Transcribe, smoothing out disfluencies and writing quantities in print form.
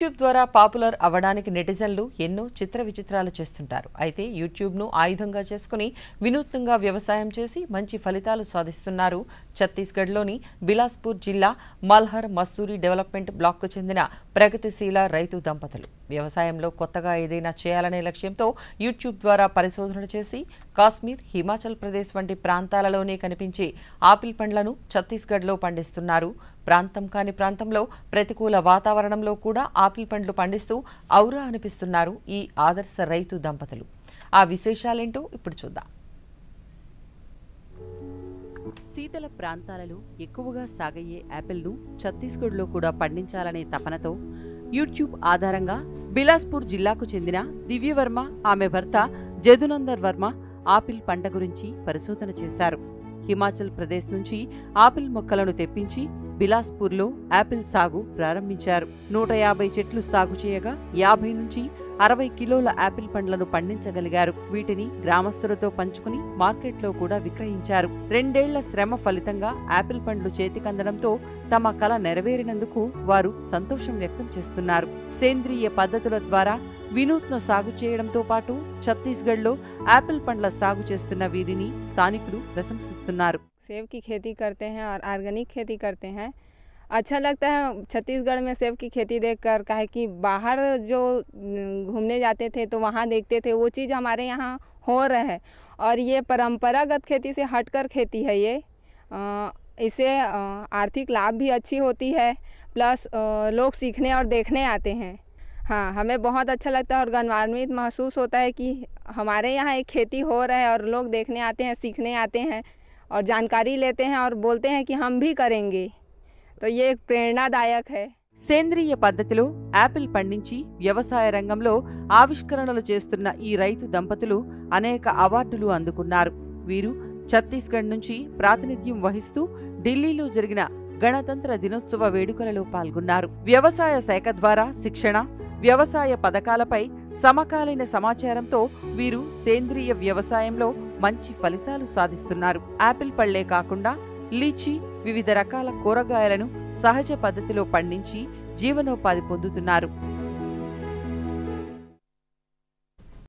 YouTube ద్వారా popular అవ్వడానికి నెటిజన్లు ఎన్నో చిత్ర విచిత్రాలు చేస్తుంటారు. అయితే యూట్యూబ్ను ఆయుధంగా చేసుకుని వినూత్నంగా వ్యవసాయం చేసి మంచి ఫలితాలు సాధిస్తున్నారు ఛత్తీస్గఢ్లోని బిలాస్పూర్ జిల్లా మల్హర్ మస్తూరి డెవలప్మెంట్ బ్లాక్కు చెందిన ప్రగతిశీల రైతు దంపతులు. వ్యవసాయంలో కొత్తగా ఏదైనా చేయాలనే లక్ష్యంతో యూట్యూబ్ ద్వారా పరిశోధనలు చేసి కాశ్మీర్, హిమాచల్ ప్రదేశ్ వంటి ప్రాంతాలలోనే కనిపించే ఆపిల్ పండ్లను ఛత్తీస్గఢ్లో పండిస్తున్నారు. ప్రాంతం కాని ప్రాంతంలో ప్రతికూల వాతావరణంలో కూడా ఆపిల్ పండ్లు పండిస్తూ ఔరా అనిపిస్తున్నారు ఈ ఆదర్శ రైతు దంపతులు. ఆ విశేషాలేంటో ఇప్పుడు చూద్దాం. శీతల ప్రాంతాలలో ఎక్కువగా సాగయ్యే యాపిల్ను ఛత్తీస్గఢ్లో కూడా పండించాలనే తపనతో యూట్యూబ్ ఆధారంగా బిలాస్పూర్ జిల్లాకు చెందిన దివ్యవర్మ, ఆమె భర్త జదునందర్ వర్మ ఆపిల్ పంట గురించి పరిశోధన చేశారు. హిమాచల్ ప్రదేశ్ నుంచి ఆపిల్ మొక్కలను తెప్పించి బిలాస్పూర్లో యాపిల్ సాగు ప్రారంభించారు. 150 చెట్లు సాగు చేయగా 50 నుంచి 60 కిలోల యాపిల్ పండ్లను పండించగలిగారు. వీటిని గ్రామస్తులతో పంచుకుని మార్కెట్లో కూడా విక్రయించారు. 2 ఏళ్ల శ్రమ ఫలితంగా యాపిల్ పండ్లు చేతికందడంతో తమ కల నెరవేరినందుకు వారు సంతోషం వ్యక్తం చేస్తున్నారు. సేంద్రియ పద్ధతుల ద్వారా వినూత్న సాగు చేయడంతో పాటు ఛత్తీస్గఢ్లో యాపిల్ పండ్ల సాగు చేస్తున్న వీరిని స్థానికులు ప్రశంసిస్తున్నారు. सेब की खेती करते हैं और ऑर्गेनिक खेती करते हैं। अच्छा लगता है छत्तीसगढ़ में सेब की खेती देखकर, काहे कि बाहर जो घूमने जाते थे तो वहाँ देखते थे, वो चीज़ हमारे यहाँ हो रहा है और ये परंपरागत खेती से हटकर खेती है। ये इससे आर्थिक लाभ भी अच्छी होती है, प्लस लोग सीखने और देखने आते हैं। हाँ, हमें बहुत अच्छा लगता है और गौरवान्वित महसूस होता है कि हमारे यहाँ एक खेती हो रहा है और लोग देखने आते हैं, सीखने आते हैं और जानकारी लेते हैं और बोलते हैं कि हम भी करेंगे। तो ये एक प्रेरणादायक है। సేంద్రియ పద్ధతిలో యాపిల్ పండించి వ్యవసాయ రంగంలో ఆవిష్కరణలు చేస్తున్న ఈ రైతు దంపతులు అనేక అవార్డులు అందుకున్నారు. వీరు ఛత్తీస్గఢ్ నుంచి ప్రాతినిధ్యం వహిస్తూ ఢిల్లీలో జరిగిన గణతంత్ర దినోత్సవ వేడుకలలో పాల్గొన్నారు. వ్యవసాయ శాఖ ద్వారా శిక్షణ, వ్యవసాయ పథకాలపై సమకాలీన సమాచారంతో వీరు సేంద్రియ వ్యవసాయంలో మంచి ఫలితాలు సాధిస్తున్నారు. యాపిల్ పళ్లే కాకుండా లీచీ, వివిధ రకాల కూరగాయలను సహజ పద్ధతిలో పండించి జీవనోపాధి పొందుతున్నారు.